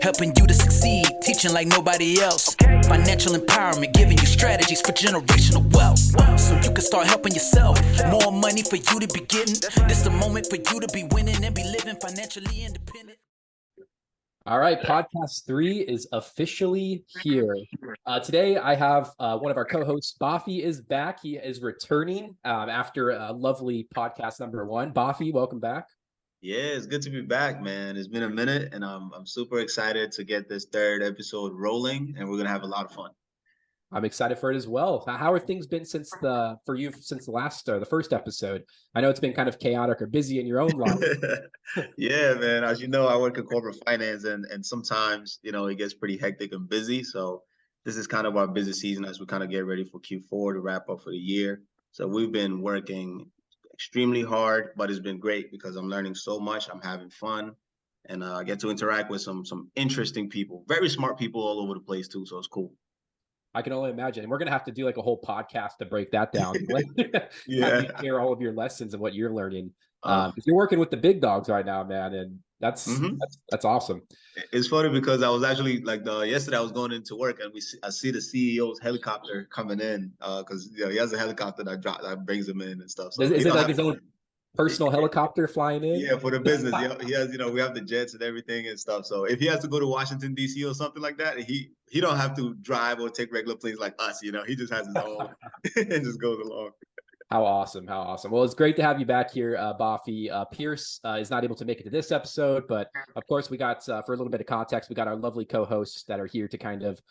helping you to succeed, teaching like nobody else. Financial empowerment, giving you strategies for generational wealth, so you can start helping yourself. More money for you to be getting. This the moment for you to be winning and be living financially independent. All right, podcast 3 is officially here. Today, I have one of our co-hosts, Bafi, is back. He is returning after a lovely podcast number 1. Bafi, welcome back. Yeah, it's good to be back, man. It's been a minute, and I'm super excited to get this 3rd episode rolling, and we're gonna have a lot of fun. I'm excited for it as well. How are things been since the first episode? I know it's been kind of chaotic or busy in your own life. Yeah, man. As you know, I work in corporate finance, and sometimes it gets pretty hectic and busy. So this is kind of our busy season as we kind of get ready for Q4 to wrap up for the year. So we've been working extremely hard, but it's been great because I'm learning so much. I'm having fun, and I get to interact with some interesting people, very smart people all over the place too. So it's cool. I can only imagine. And we're going to have to do like a whole podcast to break that down. Yeah. Have you share all of your lessons and what you're learning. Because you're working with the big dogs right now, man. And that's awesome. It's funny because I was actually yesterday I was going into work and I see the CEO's helicopter coming in because he has a helicopter that brings him in and stuff. So is it like his own personal helicopter flying in? Yeah, for the business. He has, we have the jets and everything and stuff. So if he has to go to Washington, D.C. or something like that, he don't have to drive or take regular planes like us, he just has his own and just goes along. How awesome. Well, it's great to have you back here, Bafi. Pierce is not able to make it to this episode, but of course we got, for a little bit of context, we got our lovely co-hosts that are here to kind of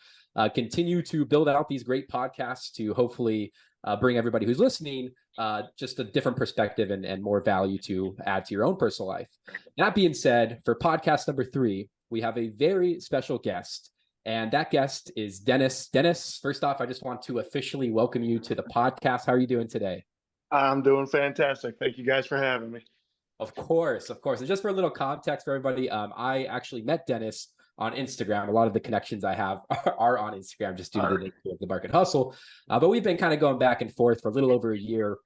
continue to build out these great podcasts to hopefully bring everybody who's listening just a different perspective and more value to add to your own personal life. That being said, for podcast number 3, we have a very special guest, and that guest is Dennis. Dennis, first off, I just want to officially welcome you to the podcast. How are you doing today? I'm doing fantastic. Thank you guys for having me. Of course. And just for a little context for everybody, I actually met Dennis on Instagram. A lot of the connections I have are on Instagram just due to the nature of the Market Hustle. But we've been kind of going back and forth for a little over a year.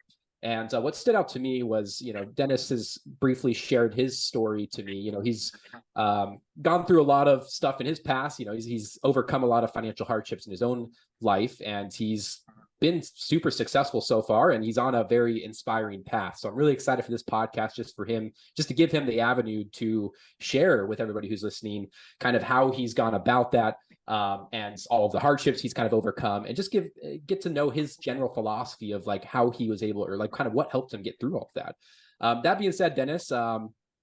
And what stood out to me was, Dennis has briefly shared his story to me. He's gone through a lot of stuff in his past. He's overcome a lot of financial hardships in his own life, and he's been super successful so far, and he's on a very inspiring path. So I'm really excited for this podcast, just to give him the avenue to share with everybody who's listening kind of how he's gone about that, and all of the hardships he's kind of overcome, and just get to know his general philosophy of like how he was able, or like kind of what helped him get through all of that. That being said, Dennis, I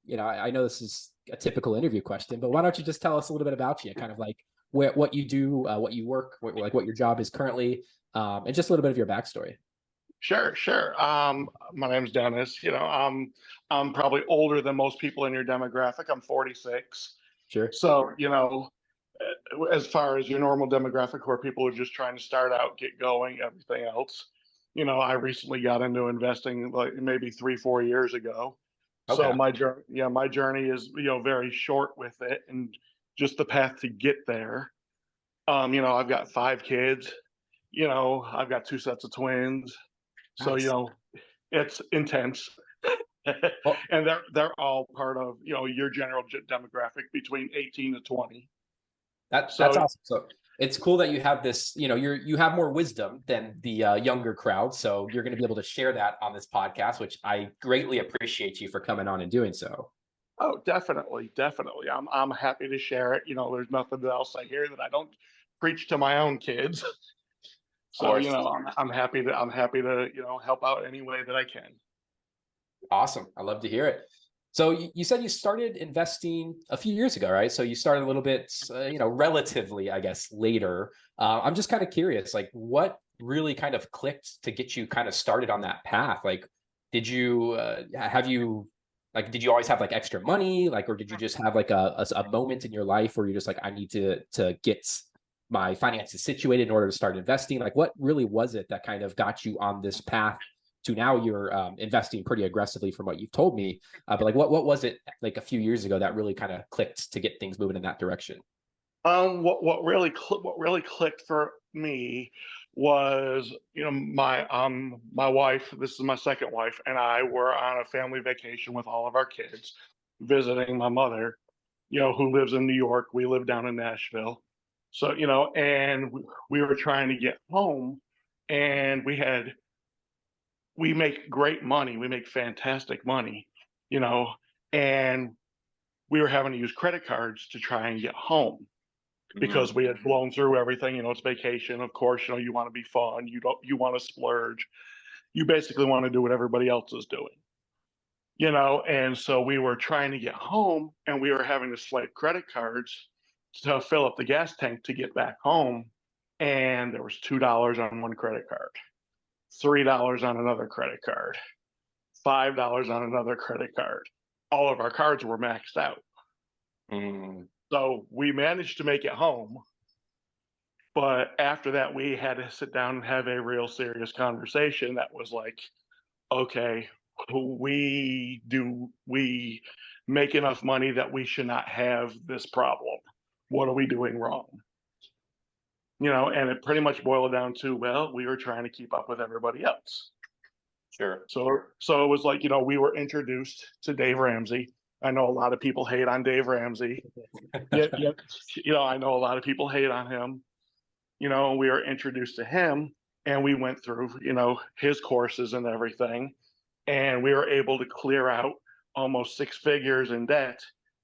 know this is a typical interview question, but why don't you just tell us a little bit about you, kind of like what you do, what you work, what your job is currently, and just a little bit of your backstory. Sure. My name's Dennis. I'm probably older than most people in your demographic. I'm 46. Sure. So, as far as your normal demographic where people are just trying to start out, get going, everything else, I recently got into investing like maybe 3-4 years ago. Okay. So my journey is, very short with it and just the path to get there. I've got 5 kids. I've got 2 sets of twins, so nice. It's intense, and they're all part of your general demographic between 18 to 20. That's awesome. So it's cool that you have this. You have more wisdom than the younger crowd, so you're going to be able to share that on this podcast, which I greatly appreciate you for coming on and doing so. Oh, definitely. I'm happy to share it. There's nothing else I hear that I don't preach to my own kids. So, I'm happy to, help out any way that I can. Awesome. I love to hear it. So you said you started investing a few years ago, right? So you started a little bit, relatively, I guess, later. I'm just kind of curious, like what really kind of clicked to get you kind of started on that path? Like, did you always have like extra money? Like, or did you just have like a moment in your life where you're just like, I need to get my finances situated in order to start investing? Like, what really was it that kind of got you on this path to now you're investing pretty aggressively from what you've told me? But like, what was it like a few years ago that really kind of clicked to get things moving in that direction? What really clicked for me was, my wife, this is my second wife, and I were on a family vacation with all of our kids visiting my mother, who lives in New York. We live down in Nashville. So, and we were trying to get home, and we make great money. We make fantastic money, and we were having to use credit cards to try and get home because we had blown through everything. It's vacation. Of course, you want to be fun. You want to splurge. You basically want to do what everybody else is doing, and so we were trying to get home, and we were having to swipe credit cards to fill up the gas tank to get back home. And there was $2 on one credit card, $3 on another credit card, $5 on another credit card. All of our cards were maxed out. So we managed to make it home. But after that, we had to sit down and have a real serious conversation that was like, okay, we make enough money that we should not have this problem. What are we doing wrong? And it pretty much boiled down to, well, we were trying to keep up with everybody else. Sure. So it was like, we were introduced to Dave Ramsey. I know a lot of people hate on Dave Ramsey. I know a lot of people hate on him. We were introduced to him, and we went through, his courses and everything. And we were able to clear out almost 6 figures in debt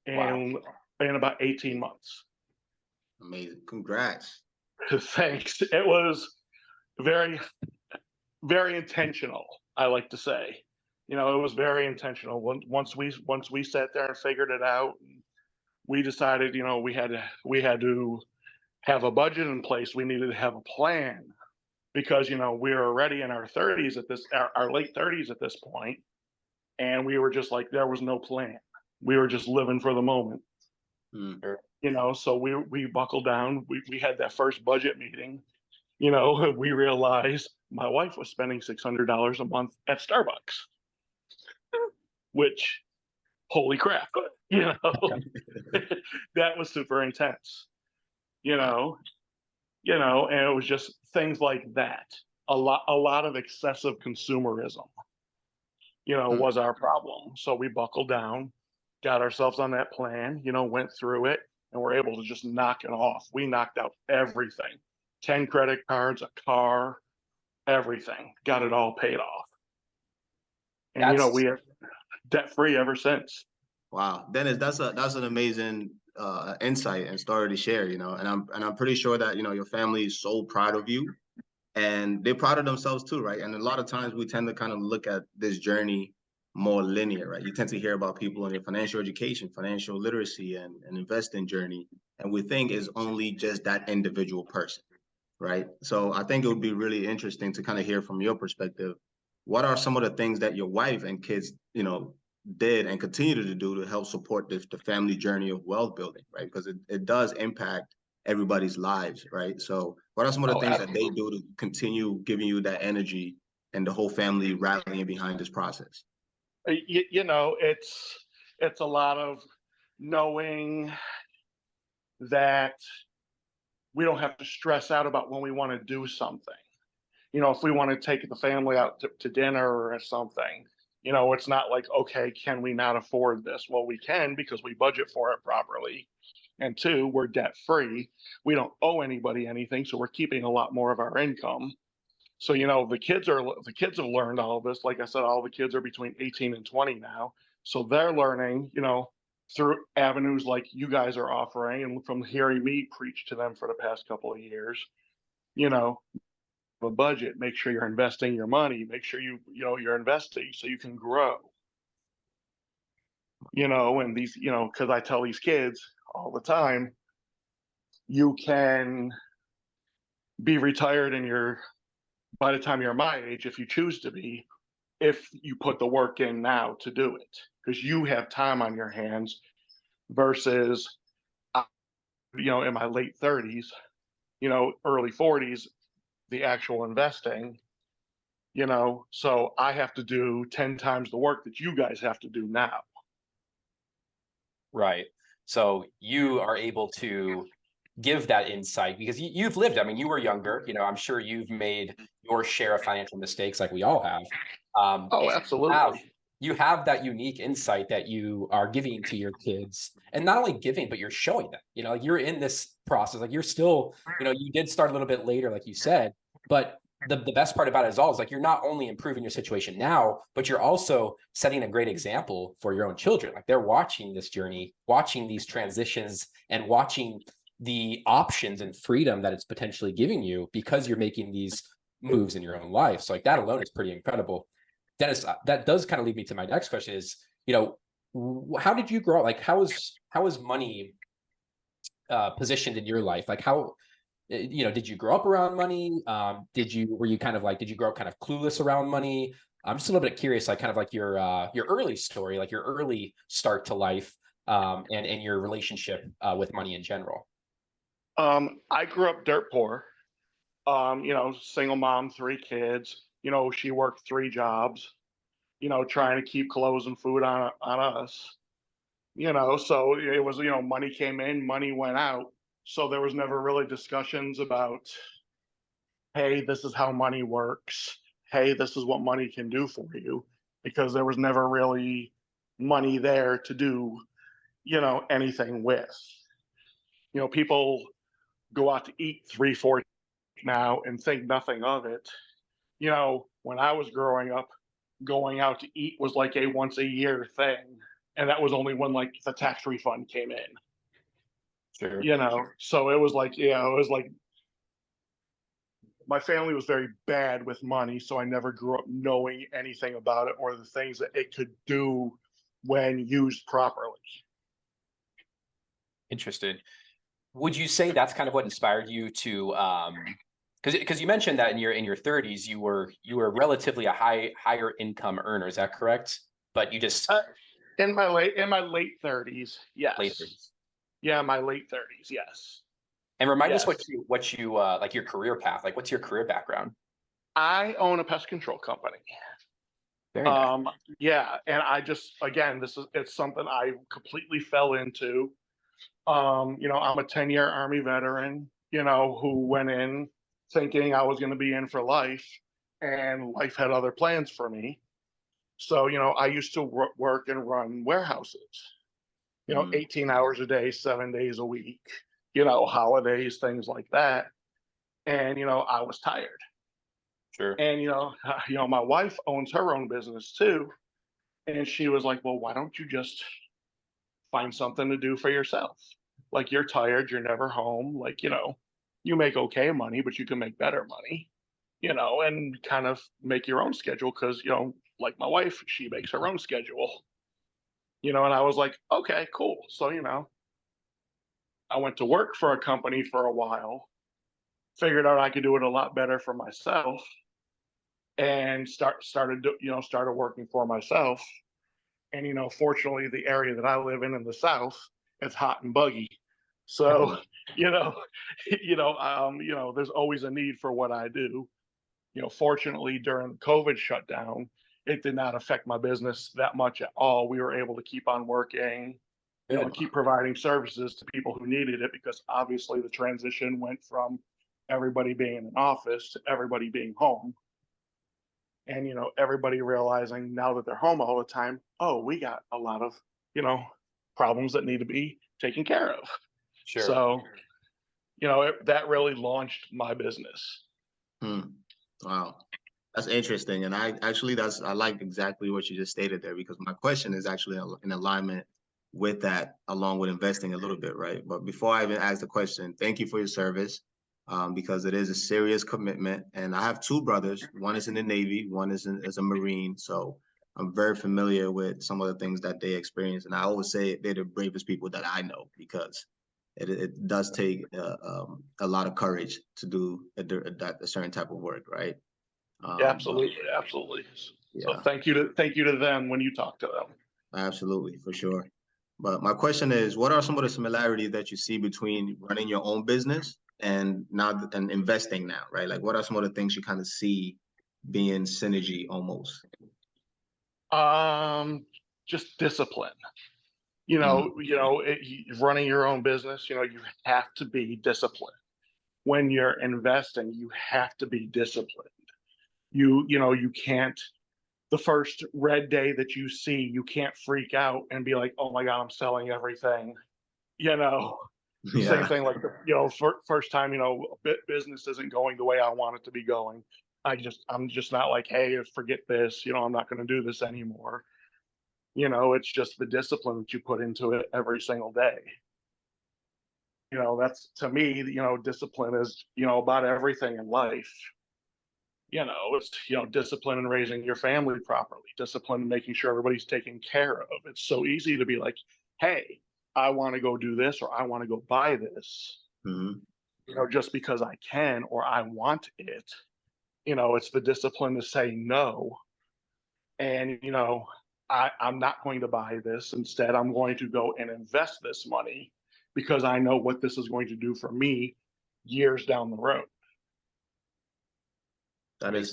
in about 18 months. Amazing. Congrats. Thanks. It was very, very intentional, I like to say. It was very intentional. Once we sat there and figured it out, we decided, we had to have a budget in place. We needed to have a plan because, we were already in our 30s our late 30s at this point, and we were just like, there was no plan. We were just living for the moment. So we buckled down. We had that first budget meeting. We realized my wife was spending $600 a month at Starbucks, which, holy crap, that was super intense, and it was just things like that. A lot of excessive consumerism, was our problem. So we buckled down, got ourselves on that plan, went through it, and we're able to just knock it off. We knocked out everything, 10 credit cards, a car, everything, got it all paid off. And, we are debt free ever since. Wow, Dennis, that's an amazing insight and story to share, and I'm pretty sure that, your family is so proud of you, and they're proud of themselves too, right? And a lot of times we tend to kind of look at this journey more linear, right? You tend to hear about people in their financial education, financial literacy, and investing journey, and we think is only just that individual person, right? So I think it would be really interesting to kind of hear from your perspective, what are some of the things that your wife and kids, did and continue to do to help support the family journey of wealth building, right? Because it does impact everybody's lives, right? So what are some of the things that they do to continue giving you that energy and the whole family rallying behind this process? It's a lot of knowing that we don't have to stress out about when we want to do something. If we want to take the family out to dinner or something, it's not like, okay, can we not afford this? Well, we can because we budget for it properly. And 2, we're debt free. We don't owe anybody anything, so we're keeping a lot more of our income. So, the kids have learned all of this. Like I said, all the kids are between 18 and 20 now. So they're learning, through avenues like you guys are offering, and from hearing me preach to them for the past couple of years, a budget, make sure you're investing your money, make sure you're investing so you can grow. And these, because I tell these kids all the time, you can be retired by the time you're my age, if you choose to be, if you put the work in now to do it, because you have time on your hands versus, in my late 30s, early 40s, the actual investing, so I have to do 10 times the work that you guys have to do now. Right. So you are able to give that insight because you've lived. I mean, you were younger, I'm sure you've made your share of financial mistakes like we all have. Oh, absolutely. you have that unique insight that you are giving to your kids, and not only giving, but you're showing them, like you're in this process, like you're still, you did start a little bit later, like you said, but the best part about it is like you're not only improving your situation now, but you're also setting a great example for your own children. Like they're watching this journey, watching these transitions, and watching the options and freedom that it's potentially giving you because you're making these moves in your own life. So like that alone is pretty incredible. Dennis, that does kind of lead me to my next question is, how did you grow up? Like, how is money positioned in your life? Like how, did you grow up around money? Did you grow up kind of clueless around money? I'm just a little bit curious, like kind of like your early story, like your early start to life, and your relationship with money in general. I grew up dirt poor. Single mom, 3 kids. She worked 3 jobs. Trying to keep clothes and food on us. So it was, money came in, money went out. So there was never really discussions about, hey, this is how money works. Hey, this is what money can do for you, because there was never really money there to do, anything with. People go out to eat 3, 4 now and think nothing of it. When I was growing up, going out to eat was like a once a year thing. And that was only when like the tax refund came in. Sure. So it was like, my family was very bad with money, so I never grew up knowing anything about it or the things that it could do when used properly. Interesting. Would you say that's kind of what inspired you to, because you mentioned that in your 30s you were relatively a higher income earner, is that correct? But you just in my late 30s, yes. Late 30s. Yeah, my late 30s, yes. And remind us what you like your career path, like what's your career background? I own a pest control company. Very nice. Yeah, and I just, again, it's something I completely fell into. I'm a 10-year Army veteran, who went in thinking I was going to be in for life, and life had other plans for me. So, I used to work and run warehouses, 18 hours a day, 7 days a week, holidays, things like that. And, I was tired. Sure. And, my wife owns her own business too. And she was like, well, why don't you just find something to do for yourself? Like, you're tired, you're never home. Like, you make okay money, but you can make better money, and kind of make your own schedule. Cause, like my wife, she makes her own schedule, and I was like, okay, cool. So, I went to work for a company for a while, figured out I could do it a lot better for myself, and started working for myself. And fortunately, the area that I live in the South, it's hot and buggy. So, there's always a need for what I do. Fortunately, during the COVID shutdown, it did not affect my business that much at all. We were able to keep on working, keep providing services to people who needed it, because obviously the transition went from everybody being in an office to everybody being home. And, everybody realizing now that they're home all the time, oh, we got a lot of, problems that need to be taken care of. Sure. So, that really launched my business. Wow. That's interesting. And I like exactly what you just stated there, because my question is actually in alignment with that, along with investing a little bit, right? But before I even ask the question, thank you for your service. Because it is a serious commitment. And I have 2 brothers. One is in the Navy, one is as a Marine. So I'm very familiar with some of the things that they experience. And I always say they're the bravest people that I know, because it does take a lot of courage to do a certain type of work, right? Absolutely. Yeah. So thank you to them when you talk to them. Absolutely, for sure. But my question is, what are some of the similarities that you see between running your own business and investing now, right? Like, what are some of the things you kind of see being synergy almost? Just discipline. Running your own business, you have to be disciplined. When you're investing, you have to be disciplined. You can't the first red day that you see, you can't freak out and be like, oh my God, I'm selling everything. You know, same Yeah. thing like, first time, business isn't going the way I want it to be going. I'm just not like, hey, forget this, I'm not going to do this anymore. It's just the discipline that you put into it every single day. That's, to me, discipline is, about everything in life. It's, discipline in raising your family properly, discipline in making sure everybody's taken care of. It's so easy to be like, hey, I want to go do this, or I want to go buy this, Hmm. just because I can, or I want it. It's the discipline to say no. And, I'm not going to buy this. Instead, I'm going to go and invest this money because I know what this is going to do for me years down the road. That is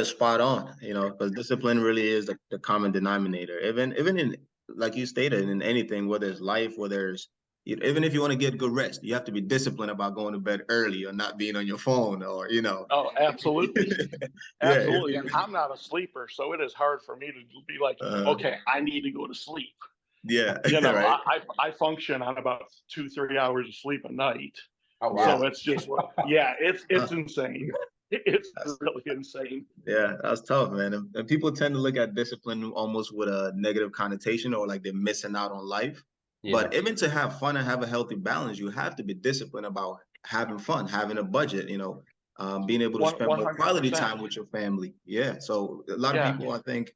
spot on, because discipline really is the common denominator. Even in, like you stated, in anything, whether it's life, whether it's, even if you want to get good rest, you have to be disciplined about going to bed early or not being on your phone, or Oh, absolutely. Yeah. Absolutely. And I'm not a sleeper, so it is hard for me to be like, okay, I need to go to sleep. Yeah. Right. I function on about 2-3 hours of sleep a night. Oh wow. So it's just, yeah, it's insane. It's That's- really insane. Yeah, that's tough, man. And people tend to look at discipline almost with a negative connotation, or like they're missing out on life. Yeah. But even to have fun and have a healthy balance, you have to be disciplined about having fun, having a budget, being able to spend more quality 100%. time with your family. Yeah. So a lot of Yeah. people, I think,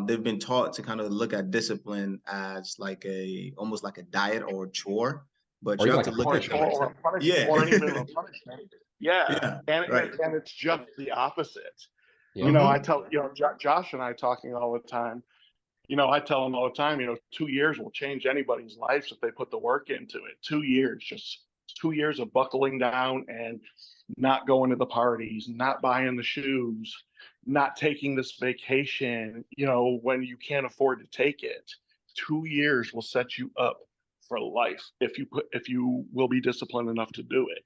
they've been taught to kind of look at discipline as like almost like a diet or a chore. But Or you even have like to a look at punishment. Or a punishment, yeah. or even a punishment. Yeah. Yeah. And, Right. and it's just the opposite. Yeah. I tell, Josh and I talking all the time, I tell him all the time, 2 years will change anybody's life if they put the work into it. 2 years, just 2 years of buckling down and not going to the parties, not buying the shoes, not taking this vacation, when you can't afford to take it. 2 years will set you up for life if you will be disciplined enough to do it.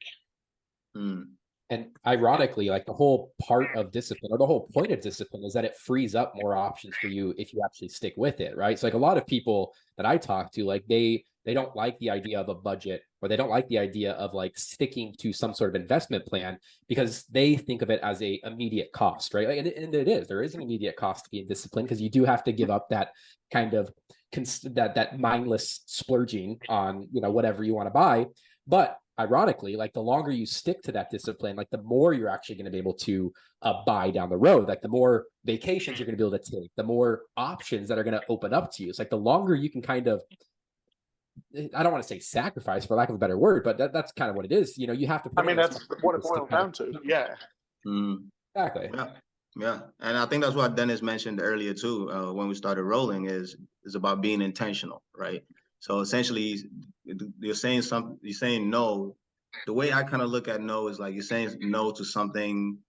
Mm. And ironically, like the whole part of discipline, or the whole point of discipline, is that it frees up more options for you if you actually stick with it, right? So like a lot of people that I talk to, like they don't like the idea of a budget, or they don't like the idea of like sticking to some sort of investment plan, because they think of it as a immediate cost, right? Like, and there is an immediate cost to being disciplined, because you do have to give up that kind of that mindless splurging on whatever you want to buy. But ironically, like the longer you stick to that discipline, like the more you're actually going to be able to buy down the road. Like the more vacations you're going to be able to take, the more options that are going to open up to you. It's like the longer you can kind of, I don't want to say sacrifice for lack of a better word, but that's kind of what it is. You have to. That's what it boils down to. Yeah. Mm. Exactly. Yeah. And I think that's what Dennis mentioned earlier too, when we started rolling, is about being intentional, right? So essentially, you're saying no. The way I kind of look at no is like you're saying no to something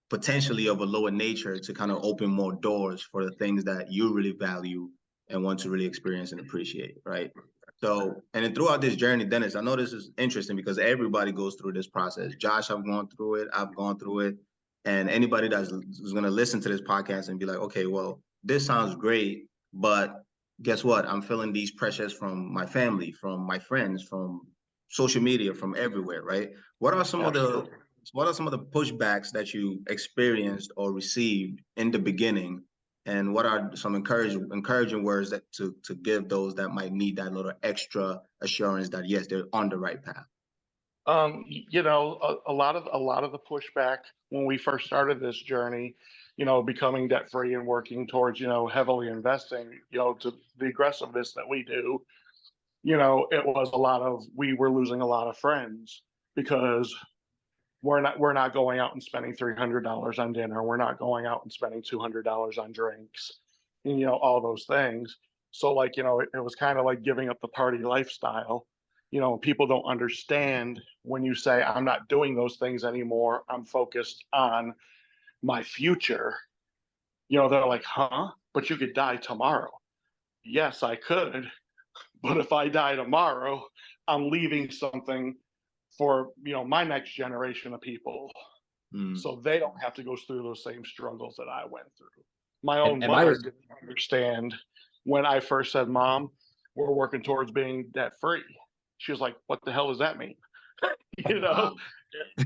potentially of a lower nature to kind of open more doors for the things that you really value and want to really experience and appreciate, right? So, and then throughout this journey, Dennis, I know this is interesting because everybody goes through this process. Josh, I've gone through it. I've gone through it. And anybody who's going to listen to this podcast and be like, okay, well, this sounds great, but guess what? I'm feeling these pressures from my family, from my friends, from social media, from everywhere, right? What are some of the pushbacks that you experienced or received in the beginning? And what are some encouraging words that to give those that might need that little extra assurance that yes, they're on the right path? A lot of the pushback when we first started this journey, becoming debt free and working towards, heavily investing, to the aggressiveness that we do, it was we were losing a lot of friends because we're not going out and spending $300 on dinner. We're not going out and spending $200 on drinks, and, all those things. So like, it was kind of like giving up the party lifestyle. People don't understand when you say, I'm not doing those things anymore. I'm focused on my future. They're like, huh? But you could die tomorrow. Yes, I could. But if I die tomorrow, I'm leaving something for, my next generation of people. So they don't have to go through those same struggles that I went through. My And own my mother didn't understand when I first said, "Mom, we're working towards being debt free." She was like, "What the hell does that mean?" you know? Wow.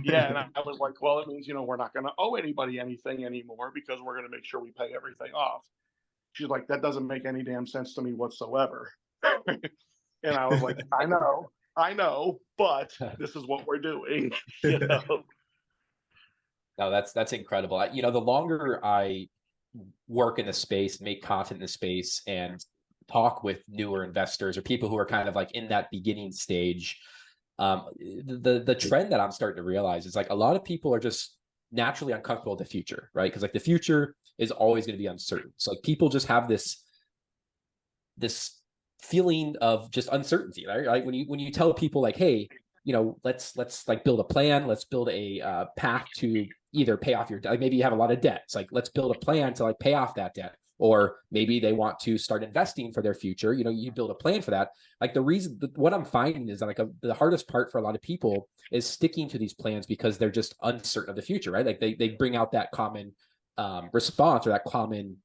Yeah, and I was like, "Well, it means, we're not going to owe anybody anything anymore because we're going to make sure we pay everything off." She's like, "That doesn't make any damn sense to me whatsoever." And I was like, I know, but this is what we're doing." you know? No, that's incredible. The longer I work in the space, make content in the space, and talk with newer investors or people who are kind of like in that beginning stage, the trend that I'm starting to realize is like a lot of people are just naturally uncomfortable with the future, right? Because like the future is always going to be uncertain. So like people just have this feeling of just uncertainty, right? Like when you tell people like, hey, let's like build a plan, let's build a path to either pay off your debt. Like maybe you have a lot of debt. It's like, let's build a plan to like pay off that debt. Or maybe they want to start investing for their future. You build a plan for that. Like the reason, what I'm finding is that like the hardest part for a lot of people is sticking to these plans because they're just uncertain of the future, right? Like they bring out that common response or that common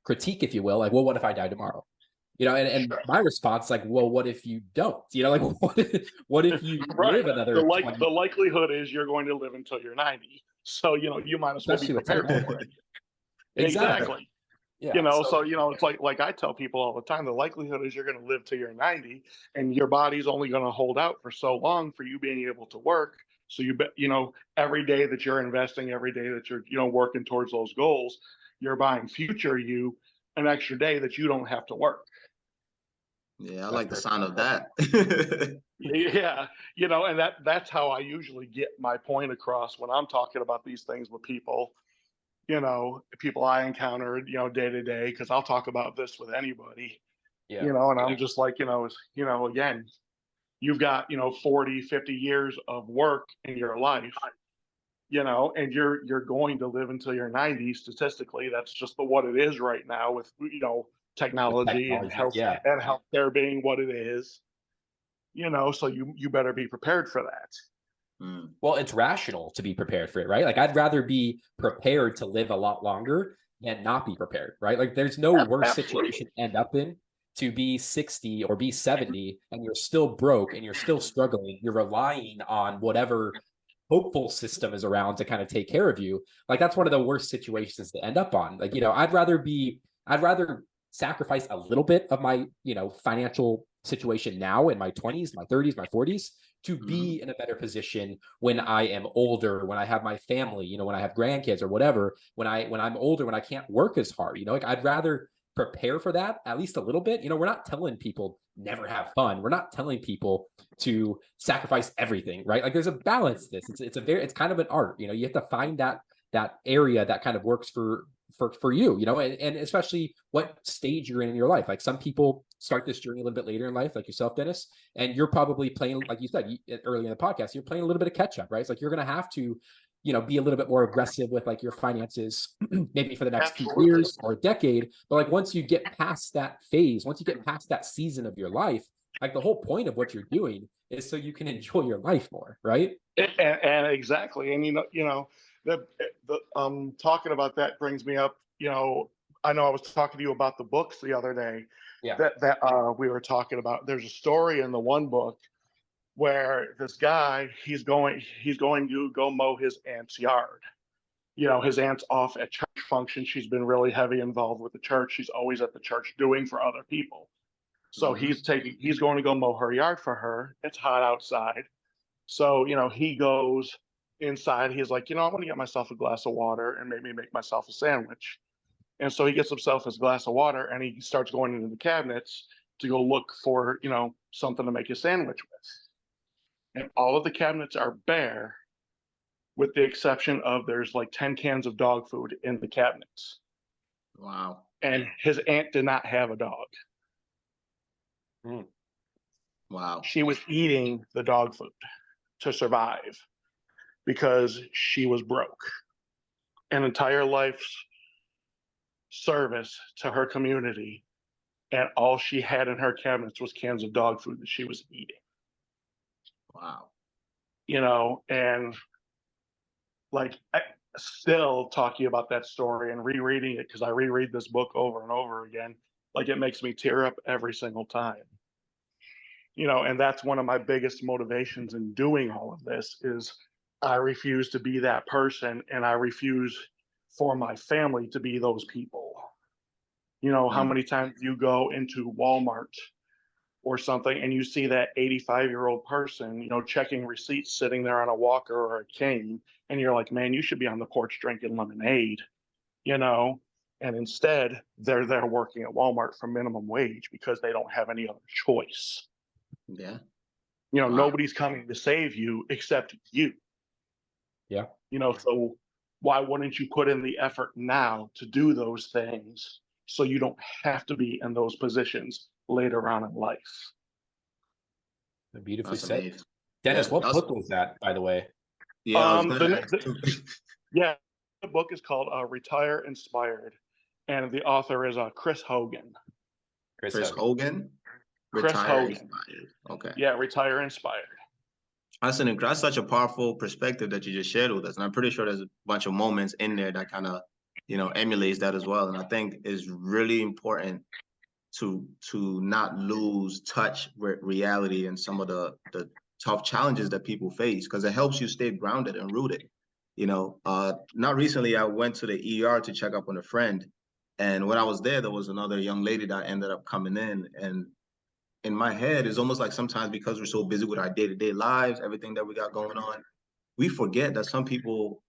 critique, if you will, like, well, what if I die tomorrow? And my response, like, well, what if you don't? Like, what if you Right. live another The 20, likelihood is you're going to live until you're 90. So, you might as well be especially with prepared for technology? it. Exactly. Exactly. Yeah. So, it's like I tell people all the time, the likelihood is you're going to live till you're 90 and your body's only going to hold out for so long for you being able to work. So you bet, every day that you're investing, every day that you're, working towards those goals, you're buying future you an extra day that you don't have to work. Yeah, I That's like the perfect. sound of that. Yeah, and that's how I usually get my point across when I'm talking about these things with people, people I encounter, day to day, because I'll talk about this with anybody, Yeah. and I'm just like, again, you've got, 40, 50 years of work in your life, and you're going to live until you're 90. Statistically, that's just what it is right now with, With technology and technology. Yeah. healthcare being what it is, so you better be prepared for that. Mm. Well, it's rational to be prepared for it, right? Like I'd rather be prepared to live a lot longer than not be prepared, right? Like there's no worse Absolutely. situation to end up in to be 60 or be 70 and you're still broke and you're still struggling. You're relying on whatever hopeful system is around to kind of take care of you. Like that's one of the worst situations to end up on. Like, I'd rather sacrifice a little bit of my, financial situation now in my 20s, my 30s, my 40s to be in a better position when I am older, when I have my family, when I have grandkids or whatever, when I'm older, when I can't work as hard, like I'd rather prepare for that at least a little bit. We're not telling people never have fun. We're not telling people to sacrifice everything, right? Like there's a balance to this. It's kind of an art, you have to find that area that kind of works for you, and especially what stage you're in your life. Like some people start this journey a little bit later in life, like yourself, Dennis, and you're probably playing, like you said earlier in the podcast, you're playing a little bit of catch up, right? It's like you're going to have to, be a little bit more aggressive with like your finances, maybe for the next few Absolutely. years or a decade. But like once you get past that phase, once you get past that season of your life, like the whole point of what you're doing is so you can enjoy your life more, right? And exactly, and the talking about that brings me up. I know I was talking to you about the books the other day. Yeah. That we were talking about. There's a story in the one book where this guy he's going to go mow his aunt's yard. His aunt's off at church function. She's been really heavy involved with the church. She's always at the church doing for other people. So he's going to go mow her yard for her. It's hot outside. So, he goes inside. He's like, I'm going to get myself a glass of water and maybe make myself a sandwich. And so he gets himself his glass of water and he starts going into the cabinets to go look for, something to make a sandwich with. And all of the cabinets are bare, with the exception of there's like 10 cans of dog food in the cabinets. Wow. And his aunt did not have a dog. Wow. She was eating the dog food to survive because she was broke. An entire life's service to her community, and all she had in her cabinets was cans of dog food that she was eating. Wow. And like still talking about that story and rereading it, because I reread this book over and over again. Like, it makes me tear up every single time. And that's one of my biggest motivations in doing all of this is I refuse to be that person, and I refuse for my family to be those people. How Mm. many times you go into Walmart or something and you see that 85-year-old person, checking receipts sitting there on a walker or a cane, and you're like, man, you should be on the porch drinking lemonade, you know? And instead, they're there working at Walmart for minimum wage because they don't have any other choice. Yeah. Wow. Nobody's coming to save you except you. Yeah. So why wouldn't you put in the effort now to do those things so you don't have to be in those positions later on in life? Beautifully That's said. amazing. Dennis, Yeah. what That's, book was that, by the way? yeah, I was gonna ask too. Yeah, the book is called Retire Inspired, and the author is Chris Hogan. Chris Hogan, Chris Retire Hogan. Inspired. Okay. Yeah, Retire Inspired. That's such a powerful perspective that you just shared with us. And I'm pretty sure there's a bunch of moments in there that kind of, emulates that as well. And I think it's really important to not lose touch with reality and some of the tough challenges that people face, because it helps you stay grounded and rooted. Not recently I went to the ER to check up on a friend. And when I was there was another young lady that ended up coming in my head, it's almost like sometimes because we're so busy with our day-to-day lives, everything that we got going on, we forget that some people,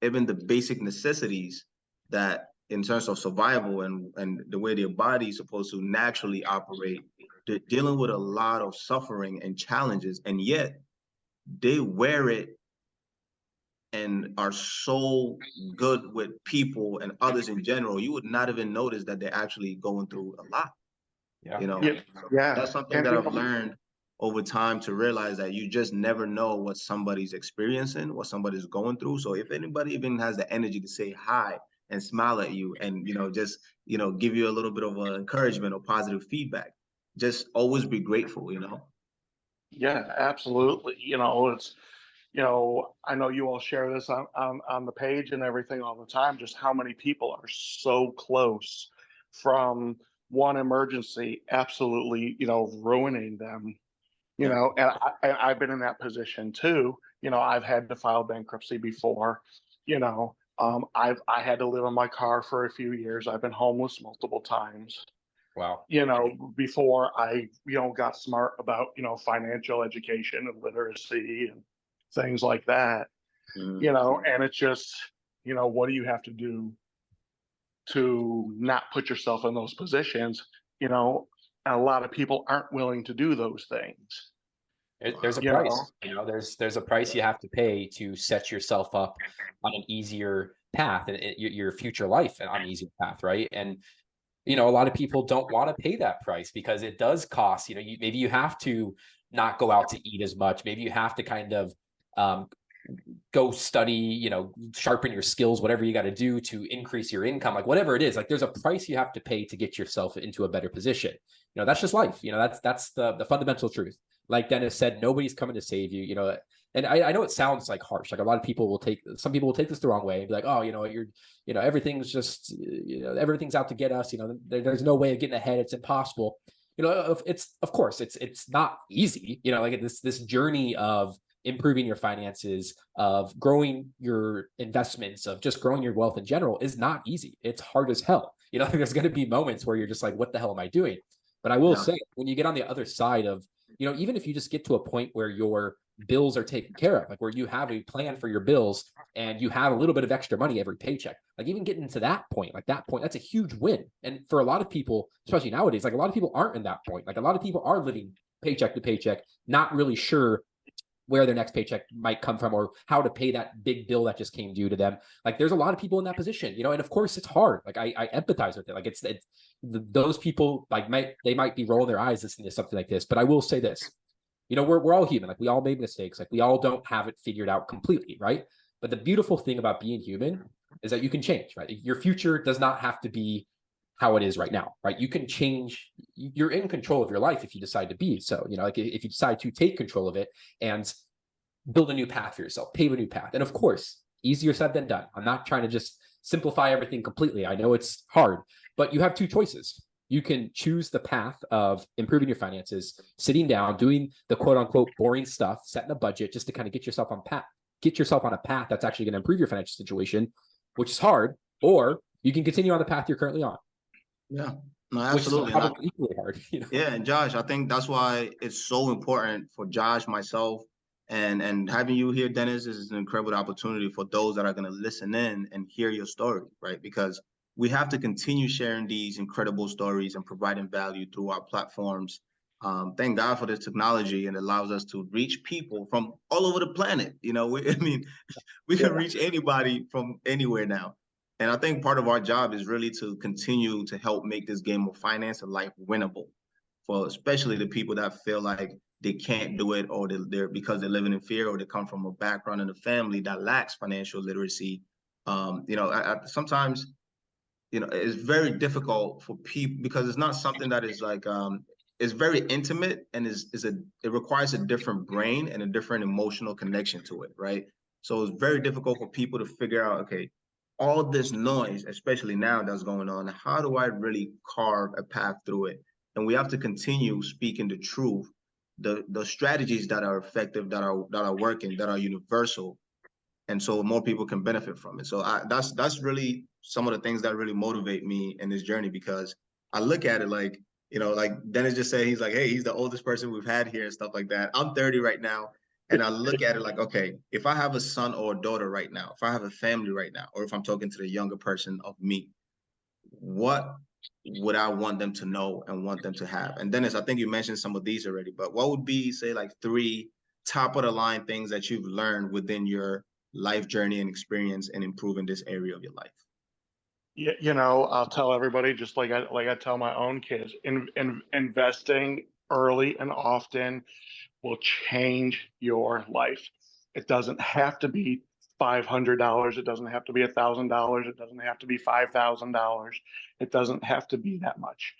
even the basic necessities that in terms of survival and the way their body is supposed to naturally operate, they're dealing with a lot of suffering and challenges, and yet they wear it and are so good with people and others in general, you would not even notice that they're actually going through a lot. Yeah. Yeah. That's something And that I've learned over time, to realize that you just never know what somebody's experiencing, what somebody's going through. So if anybody even has the energy to say hi and smile at you and just give you a little bit of encouragement or positive feedback, just always be grateful. yeah, absolutely. It's I know you all share this on the page and everything all the time, just how many people are so close from one emergency absolutely, ruining them. Yeah. And I've been in that position too. I've had to file bankruptcy before. I had to live in my car for a few years. I've been homeless multiple times. Wow. Before I, got smart about, financial education and literacy and things like that. And it's just, what do you have to do to not put yourself in those positions? And a lot of people aren't willing to do those things. There's a You price, know? there's a price you have to pay to set yourself up on an easier path and your future life on an easier path, right? And a lot of people don't want to pay that price because it does cost. Maybe you have to not go out to eat as much. Maybe you have to kind of go study, sharpen your skills, whatever you got to do to increase your income, like whatever it is. Like there's a price you have to pay to get yourself into a better position. That's just life. That's the fundamental truth. Like Dennis said, nobody's coming to save you. And I know it sounds like harsh. Like a lot of people some people will take this the wrong way and be like, oh, everything's just, everything's out to get us. There's no way of getting ahead. It's impossible. Of course it's not easy. Like this journey of improving your finances, of growing your investments, of just growing your wealth in general is not easy. It's hard as hell. There's going to be moments where you're just like, what the hell am I doing? But I will say, when you get on the other side of, even if you just get to a point where your bills are taken care of, like where you have a plan for your bills and you have a little bit of extra money every paycheck, like even getting to that point, that's a huge win. And for a lot of people, especially nowadays, like a lot of people aren't in that point. Like a lot of people are living paycheck to paycheck, not really sure where their next paycheck might come from or how to pay that big bill that just came due to them. Like there's a lot of people in that position, and of course it's hard. Like I empathize with it. Like it's those people they might be rolling their eyes listening to something like this, but I will say this, we're all human. Like we all made mistakes. Like we all don't have it figured out completely. Right. But the beautiful thing about being human is that you can change, right? Your future does not have to be how it is right now, right? You can change. You're in control of your life if you decide to be. So, like if you decide to take control of it and build a new path for yourself, pave a new path. And of course, Easier said than done. I'm not trying to just simplify everything completely. I know it's hard, but you have two choices. You can choose the path of improving your finances, sitting down, doing the quote unquote boring stuff, setting a budget just to kind of get yourself on a path that's actually going to improve your financial situation, which is hard, or you can continue on the path you're currently on. Yeah, no, which is absolutely. probably equally hard. Yeah, and Josh, I think that's why it's so important for Josh, myself, and having you here, Dennis, is an incredible opportunity for those that are going to listen in and hear your story, right? Because we have to continue sharing these incredible stories and providing value through our platforms. Thank God for this technology, and it allows us to reach people from all over the planet. I mean, we can reach anybody from anywhere now. And I think part of our job is really to continue to help make this game of finance and life winnable for especially the people that feel like they can't do it, or they're because they're living in fear, or they come from a background in a family that lacks financial literacy. Sometimes, it's very difficult for people because it's not something that is like, it's very intimate, and it requires a different brain and a different emotional connection to it, right? So it's very difficult for people to figure out, okay, all this noise, especially now that's going on, how do I really carve a path through it? And we have to continue speaking the truth, the strategies that are effective, that are working, that are universal, and so more people can benefit from it. So that's really some of the things that really motivate me in this journey, because I look at it like, like Dennis just said, he's like, hey, he's the oldest person we've had here and stuff like that. I'm 30 right now. And I look at it like, okay, if I have a son or a daughter right now, if I have a family right now, or if I'm talking to the younger person of me, what would I want them to know and want them to have? And Dennis, I think you mentioned some of these already, but what would be, say, like 3 top of the line things that you've learned within your life journey and experience in improving this area of your life? I'll tell everybody, just like I tell my own kids, investing early and often will change your life. It doesn't have to be $500. It doesn't have to be $1,000. It doesn't have to be $5,000. It doesn't have to be that much.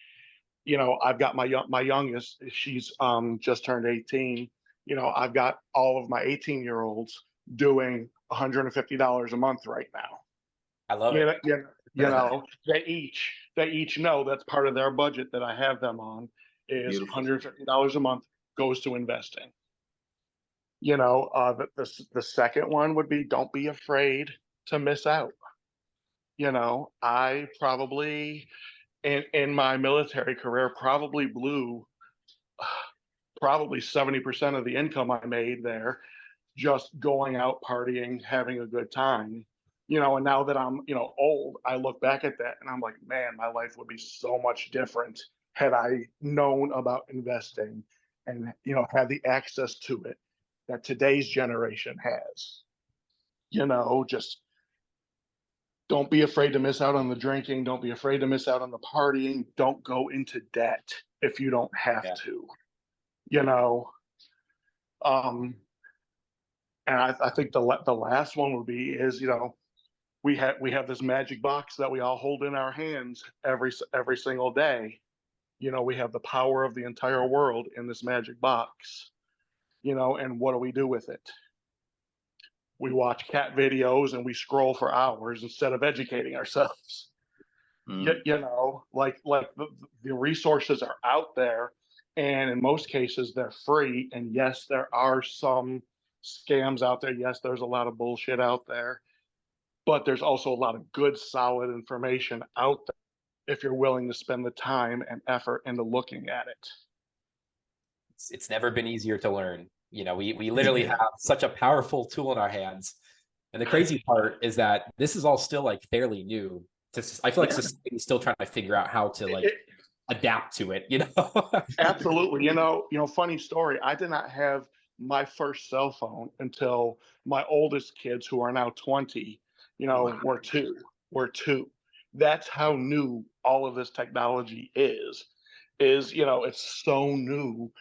I've got my youngest. She's just turned 18. I've got all of my 18-year-olds doing $150 a month right now. I love it. They each know that's part of their budget that I have them on is Beautiful. $150 a month goes to investing. The second one would be, don't be afraid to miss out. I probably in my military career probably blew probably 70% of the income I made there just going out partying, having a good time. And now that I'm, old, I look back at that and I'm like, man, my life would be so much different had I known about investing and, had the access to it that today's generation has. Just don't be afraid to miss out on the drinking. Don't be afraid to miss out on the partying. Don't go into debt if you don't have to, and I think the last one would be is, we have this magic box that we all hold in our hands every single day. We have the power of the entire world in this magic box, and what do we do with it? We watch cat videos and we scroll for hours instead of educating ourselves. Like the resources are out there, and in most cases they're free. And yes, there are some scams out there. Yes, there's a lot of bullshit out there, but there's also a lot of good, solid information out there if you're willing to spend the time and effort into looking at it. It's never been easier to learn. We literally have such a powerful tool in our hands. And the crazy part is that this is all still like fairly new. I feel like society is still trying to figure out how to adapt to it, Absolutely. Funny story. I did not have my first cell phone until my oldest kids, who are now 20, were two. That's how new all of this technology is, it's so new.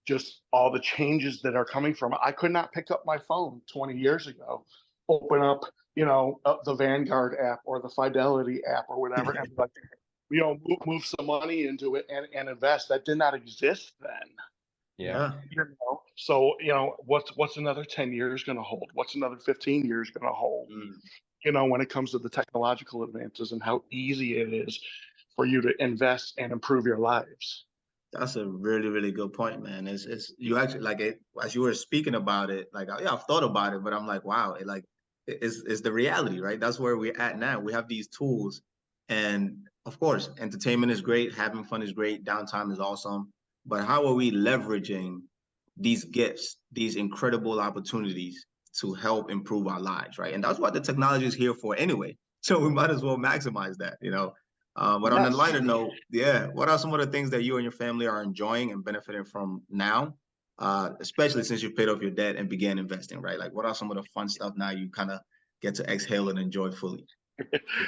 Just all the changes that are coming from it. I could not pick up my phone 20 years ago, open up, the Vanguard app or the Fidelity app or whatever, and move some money into it and invest. That did not exist then. Yeah. So, what's another 10 years going to hold? What's another 15 years going to hold? Mm. When it comes to the technological advances and how easy it is for you to invest and improve your lives. That's a really, really good point, man. It's you actually like it as you were speaking about it, like yeah, I've thought about it, but I'm like, wow, it's the reality, right? That's where we're at now. We have these tools, and of course, entertainment is great, having fun is great, downtime is awesome. But how are we leveraging these gifts, these incredible opportunities to help improve our lives, right? And that's what the technology is here for anyway. So we might as well maximize that. But on a Yes. lighter note, yeah, what are some of the things that you and your family are enjoying and benefiting from now, especially since you've paid off your debt and began investing, right? Like, what are some of the fun stuff now you kind of get to exhale and enjoy fully?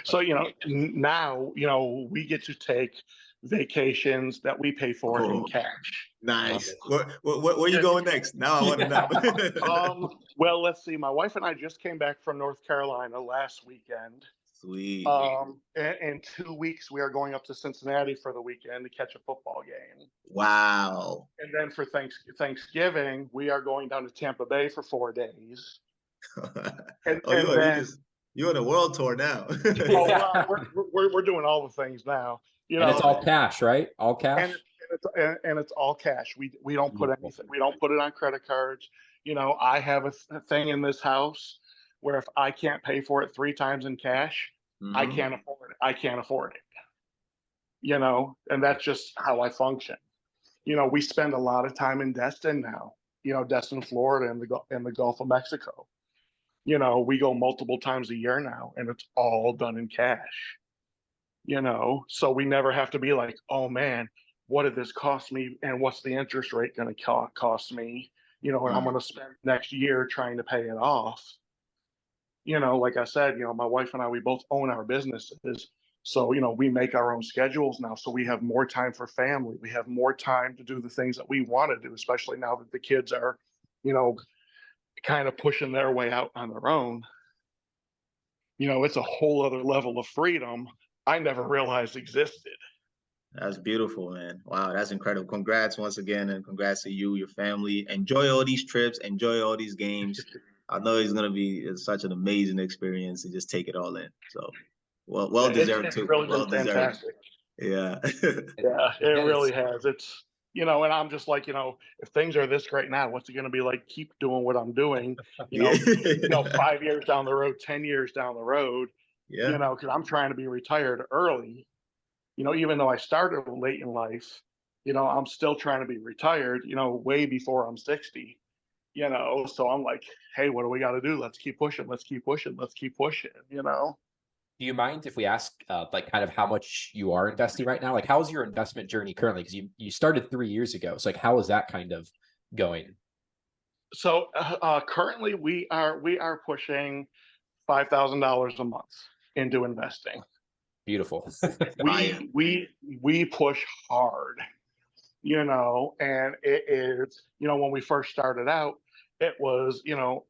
So, now, we get to take vacations that we pay for in Oh, cash. nice. Where are you going next? Now I want to know. Well, let's see. My wife and I just came back from North Carolina last weekend. Sweet. In 2 weeks, we are going up to Cincinnati for the weekend to catch a football game. Wow. And then for Thanksgiving, we are going down to Tampa Bay for 4 days. And, Oh, and then, you're on a world tour now. we're doing all the things now. And it's all cash, right? All cash. And it's all cash. We don't put anything. We don't put it on credit cards. I have a thing in this house where if I can't pay for it 3 times in cash, I can't afford it. I can't afford it. And that's just how I function. We spend a lot of time in Destin now. Destin, Florida, and the Gulf of Mexico. We go multiple times a year now, and it's all done in cash. So we never have to be like, oh man, what did this cost me, and what's the interest rate going to cost me? And I'm going to spend next year trying to pay it off. Like I said, my wife and I, we both own our businesses. So, we make our own schedules now. So we have more time for family. We have more time to do the things that we want to do, especially now that the kids are, kind of pushing their way out on their own. It's a whole other level of freedom I never realized existed. That's beautiful, man. Wow, that's incredible. Congrats once again, and congrats to you, your family. Enjoy all these trips, enjoy all these games. I know it's gonna be such an amazing experience to just take it all in. So, well deserved It's too. really Well been deserved. fantastic. Yeah. Yeah, it really has. It's and I'm just like, if things are this great now, what's it going to be like? Keep doing what I'm doing, Yeah. 5 years down the road, 10 years down the road, Yeah. because I'm trying to be retired early. Even though I started late in life, I'm still trying to be retired, way before I'm 60. So I'm like, hey, what do we got to do? Let's keep pushing. Let's keep pushing. Let's keep pushing. Do you mind if we ask, like, kind of how much you are investing right now? Like, how's your investment journey currently? Because you started 3 years ago. So, like, how is that kind of going? So currently we are pushing $5,000 a month into investing. Beautiful. We push hard, and it is, when we first started out, it was,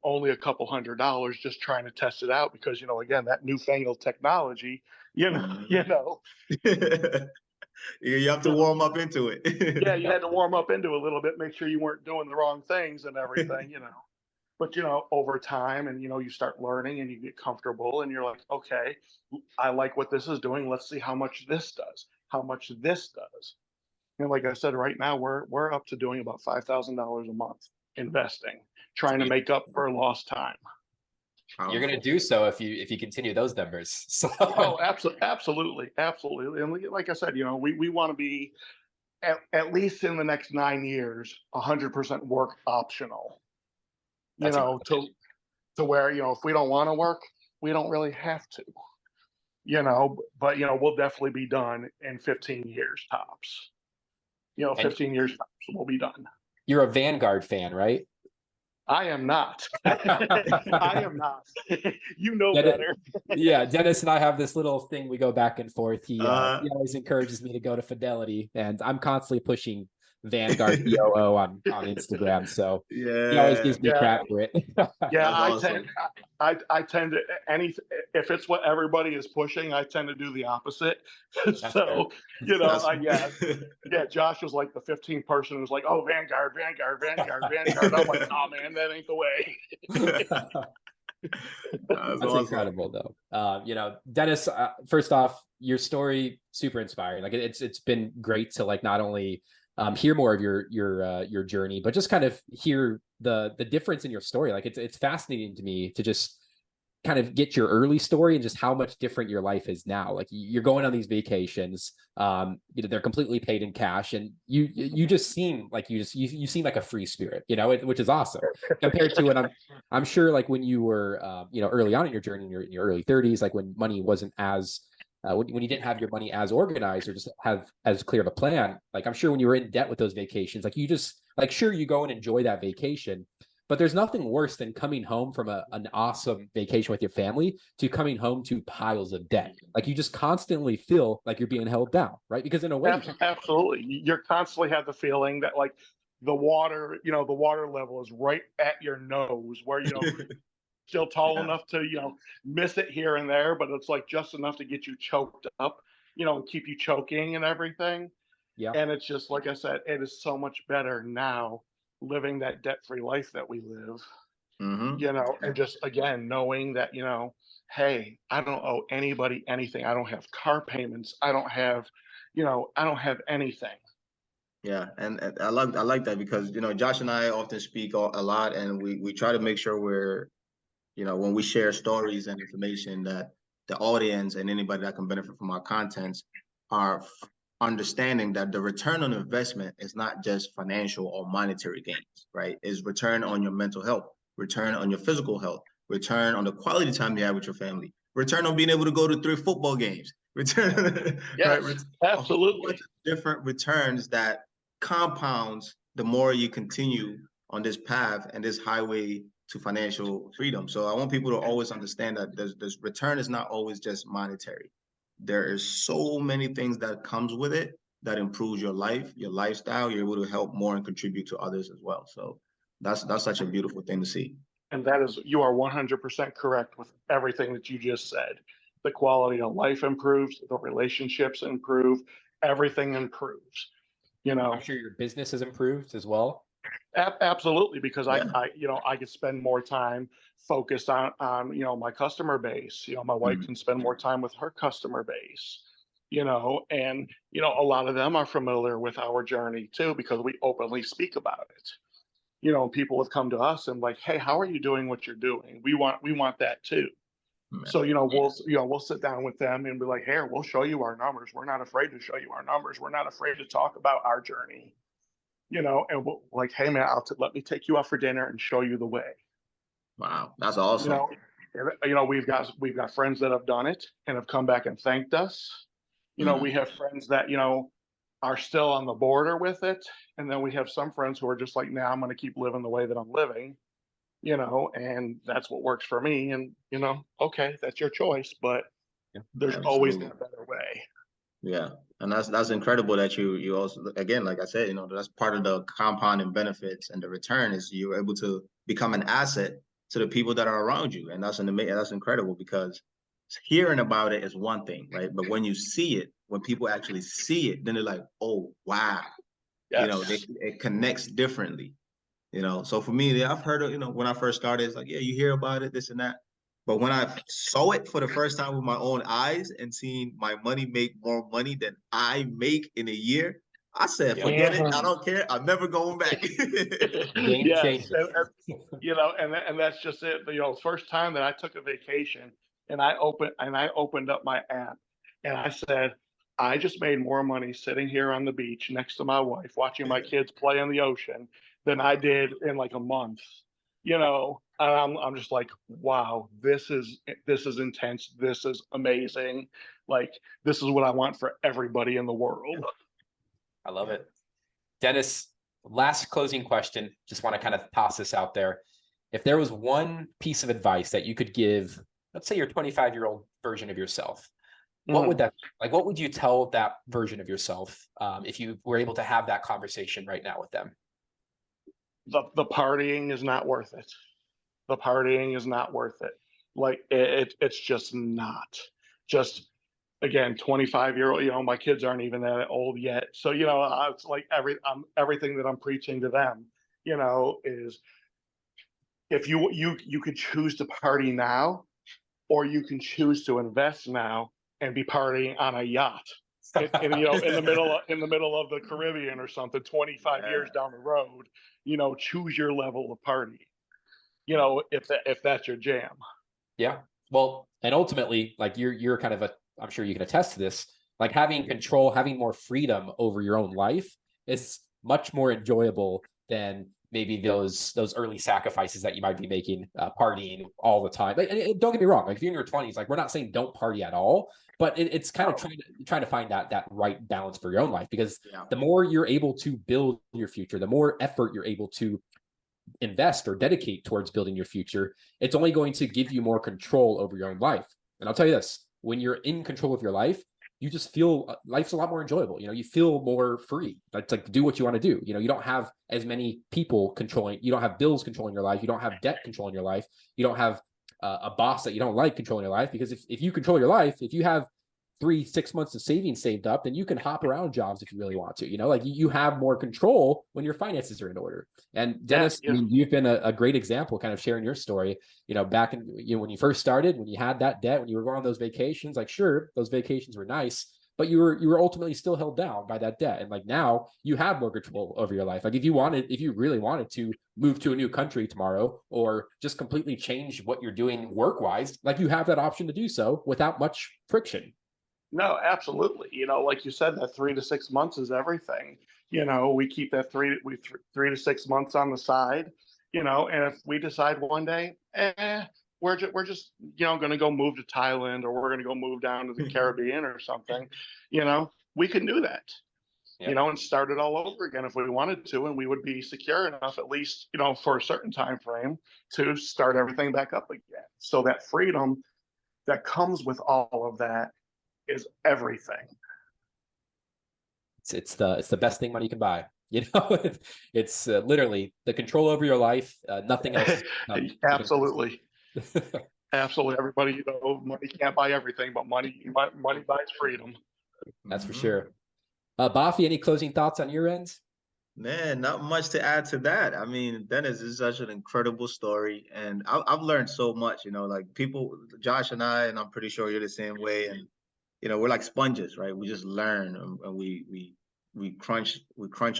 only a couple $100 just trying to test it out because, again, that newfangled technology, you know. You have to warm up into it. Yeah, you had to warm up into it a little bit, make sure you weren't doing the wrong things and everything, But, over time and, you start learning and you get comfortable and you're like, okay, I like what this is doing. Let's see how much this does, how much this does. And like I said, right now we're up to doing about $5,000 a month investing, trying to make up for lost time. You're going to do so if you continue those numbers. So. Oh, absolutely. And like I said, we want to be at least in the next 9 years, 100% work optional. To where, if we don't want to work, we don't really have to. But we'll definitely be done in 15 years tops. 15 years tops, we'll be done. You're a Vanguard fan, right? I am not. I am not. Better. Yeah, Dennis and I have this little thing we go back and forth. He always encourages me to go to Fidelity, and I'm constantly pushing Vanguard COO on Instagram. So he always Yeah, gives me crap for it. Yeah, that's awesome. I tend to if it's what everybody is pushing, I tend to do the opposite. That's fair. So, you know, That's yeah, Josh was like the 15th person who's like, oh, Vanguard, Vanguard, Vanguard, Vanguard. I'm like, oh man, that ain't the way. That's That's awesome. incredible, though. You know, Dennis. First off, your story super inspiring. Like it's been great to like not only hear more of your journey, but just kind of hear the difference in your story. Like it's fascinating to me to just kind of get your early story and just how much different your life is now. Like you're going on these vacations, you know, they're completely paid in cash, and you just seem like you seem like a free spirit, you know, which is awesome compared to when I'm sure like when you were, you know, early on in your journey in your early 30s, like when money wasn't as when you didn't have your money as organized or just have as clear of a plan. Like I'm sure when you were in debt with those vacations, like you just like, sure, you go and enjoy that vacation, but there's nothing worse than coming home from an awesome vacation with your family to coming home to piles of debt. Like you just constantly feel like you're being held down, right? Because in a way, Absolutely, you're constantly have the feeling that like the water, you know, the water level is right at your nose, where you know still tall Yeah. enough to, you know, miss it here and there, but it's like just enough to get you choked up, you know, and keep you choking and everything. yeah, And it's just like I said, it is so much better now living that debt-free life that we live, Hmm. you know, and just again knowing that, you know, hey, I don't owe anybody anything. I don't have car payments. I don't have, you know, I don't have anything. Yeah, and I like that because you know Josh and I often speak a lot, and we try to make sure we're, you know, when we share stories and information, that the audience and anybody that can benefit from our contents are understanding that the return on investment is not just financial or monetary gains, right? Is return on your mental health, return on your physical health, return on the quality time you have with your family, return on being able to go to 3 football games, return, right? Yes, A whole bunch absolutely. of different returns that compounds the more you continue on this path and this highway to financial freedom. So I want people to always understand that this return is not always just monetary. There is so many things that comes with it that improves your life, your lifestyle. You're able to help more and contribute to others as well. So that's such a beautiful thing to see. And that is, you are 100% correct with everything that you just said. The quality of life improves, the relationships improve, everything improves, you I'm know. sure your business has improved as well. Absolutely, because Yeah. you know, I could spend more time focused on, you know, my customer base. You know, my wife Mhm. can spend more time with her customer base, you know, and, you know, a lot of them are familiar with our journey too, because we openly speak about it. You know, people have come to us and like, hey, how are you doing what you're doing? We want that too. Man. So, we'll sit down with them and be like, here, we'll show you our numbers. We're not afraid to show you our numbers. We're not afraid to talk about our journey, you know, and we'll like, hey man, let me take you out for dinner and show you the way. Wow, that's You awesome. know, you know, we've got friends that have done it and have come back and thanked us. You know, Mhm. we have friends that, you know, are still on the border with it. And then we have some friends who are just like, nah, I'm going to keep living the way that I'm living, you know, and that's what works for me. And, you know, okay, that's your choice, but Yeah. there's always Absolutely. that better way. Yeah, and that's incredible that you also, again, like I said, you know, that's part of the compounding benefits, and the return is you're able to become an asset to the people that are around you, and that's incredible because hearing about it is one thing, right? But when you see it, when people actually see it, then they're like, oh wow, you know, Yes. it connects differently. You know, so for me, I've heard of, you know, when I first started, it's like, yeah, you hear about it, this and that. But when I saw it for the first time with my own eyes and seeing my money make more money than I make in a year, I said, Yeah. forget it. I Mhm. don't care. I'm never going back. Game Yes. changer. You know, and that's just it. You know, first time that I took a vacation and I opened up my app and I said, I just made more money sitting here on the beach next to my wife, watching my kids play in the ocean than I did in like a month. You know, and I'm just like, wow, this is intense. This is amazing. Like this is what I want for everybody in the world. I love it. Dennis, last closing question. Just want to kind of toss this out there. If there was one piece of advice that you could give, let's say your 25-year-old version of yourself, what would that like? What would you tell that version of yourself if you were able to have that conversation right now with them? The partying is not worth it. The partying is not worth it. Like it's just not. Just again, 25-year-old. My kids aren't even that old yet. So it's like everything that I'm preaching to them. Is if you could choose to party now, or you can choose to invest now and be partying on a yacht, in the middle of the Caribbean or something, 25 years down the road. Choose your level of party. If that's your jam. Yeah. Well, and ultimately, like you're kind of I'm sure you can attest to this, like having control, having more freedom over your own life is much more enjoyable than maybe those early sacrifices that you might be making, partying all the time. Like, don't get me wrong, like if you're in your 20s, like we're not saying don't party at all, but it's kind of trying to find that right balance for your own life, because the more you're able to build your future, the more effort you're able to invest or dedicate towards building your future, it's only going to give you more control over your own life. And I'll tell you this, when you're in control of your life, you just feel life's a lot more enjoyable. You feel more free. It's like do what you want to do. You don't have as many people controlling, you don't have bills controlling your life. You don't have debt controlling your life. You don't have a boss that you don't like controlling your life, because if you control your life, if you have 3-6 months of savings saved up, then you can hop around jobs if you really want to. Like you have more control when your finances are in order. And Dennis, I mean, you've been a great example, kind of sharing your story. Back in when you first started, when you had that debt, when you were going on those vacations, like sure, those vacations were nice, but you were ultimately still held down by that debt. And like now you have more control over your life. Like if you really wanted to move to a new country tomorrow, or just completely change what you're doing work-wise, like you have that option to do so without much friction. No, absolutely. Like you said, that 3 to 6 months is everything. We keep that 3 to 6 months on the side. And if we decide one day, we're just going to go move to Thailand, or we're going to go move down to the Caribbean or something, we can do that. And start it all over again if we wanted to, and we would be secure enough, at least for a certain time frame, to start everything back up again. So that freedom that comes with all of that is everything. It's the best thing money can buy. It's literally the control over your life. Nothing else. Absolutely. Absolutely. Everybody, money can't buy everything, but money buys freedom. That's for sure. Bafi, any closing thoughts on your end? Man, not much to add to that. I mean, Dennis is such an incredible story, and I've learned so much. Like people, Josh and I, and I'm pretty sure you're the same way. And we're like sponges, right? We just learn, and we crunch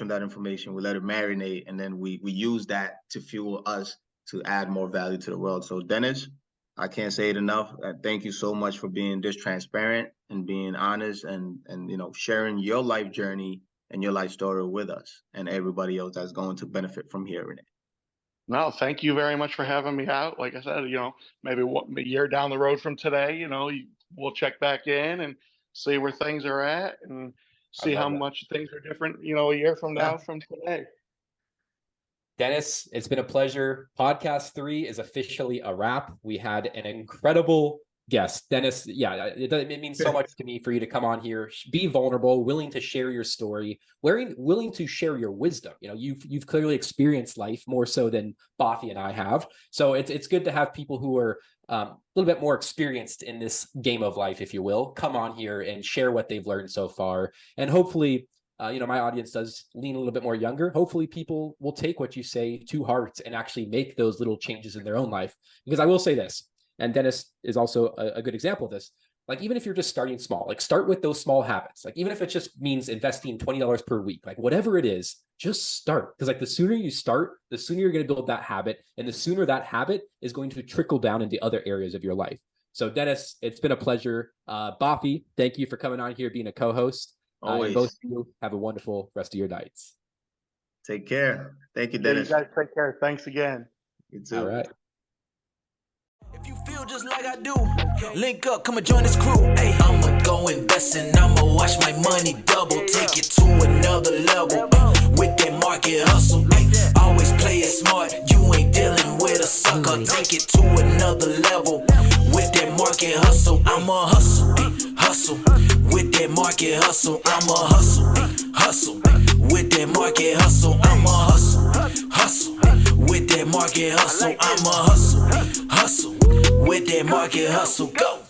on that information. We let it marinate, and then we use that to fuel us to add more value to the world. So Dennis, I can't say it enough. Thank you so much for being this transparent and being honest, and sharing your life journey and your life story with us and everybody else that's going to benefit from hearing it. No, thank you very much for having me out. Like I said, maybe a year down the road from today, we'll check back in and see where things are at, and see how much things are different, a year from now from today. Dennis, it's been a pleasure. Podcast 3 is officially a wrap. We had an incredible guest. Dennis, it means so much to me for you to come on here, be vulnerable, willing to share your story, willing to share your wisdom. You've clearly experienced life more so than Bafi and I have. So it's good to have people who are a little bit more experienced in this game of life, if you will, come on here and share what they've learned so far. And hopefully, my audience does lean a little bit more younger. Hopefully people will take what you say to heart and actually make those little changes in their own life. Because I will say this, and Dennis is also a good example of this. Like, even if you're just starting small, like start with those small habits. Like, even if it just means investing $20 per week, like whatever it is, just start. Because like the sooner you start, the sooner you're going to build that habit, and the sooner that habit is going to trickle down into other areas of your life. So Dennis, it's been a pleasure. Bafi, thank you for coming on here, being a co-host. And both of you have a wonderful rest of your nights. Take care. Thank you, Dennis. You guys take care. Thanks again. You too. All right. If you feel just like I do, link up, come and join this crew. Hey, I'ma go invest and I'ma watch my money double, take it to another level. With that market hustle, always play it smart. You ain't dealing with a sucker, take it to another level. With that market hustle, I'ma hustle, hustle. that market hustle, I'ma hustle, hustle. With that market hustle, I'ma hustle, hustle. With that market hustle, I'ma hustle, hustle. With that market hustle, go.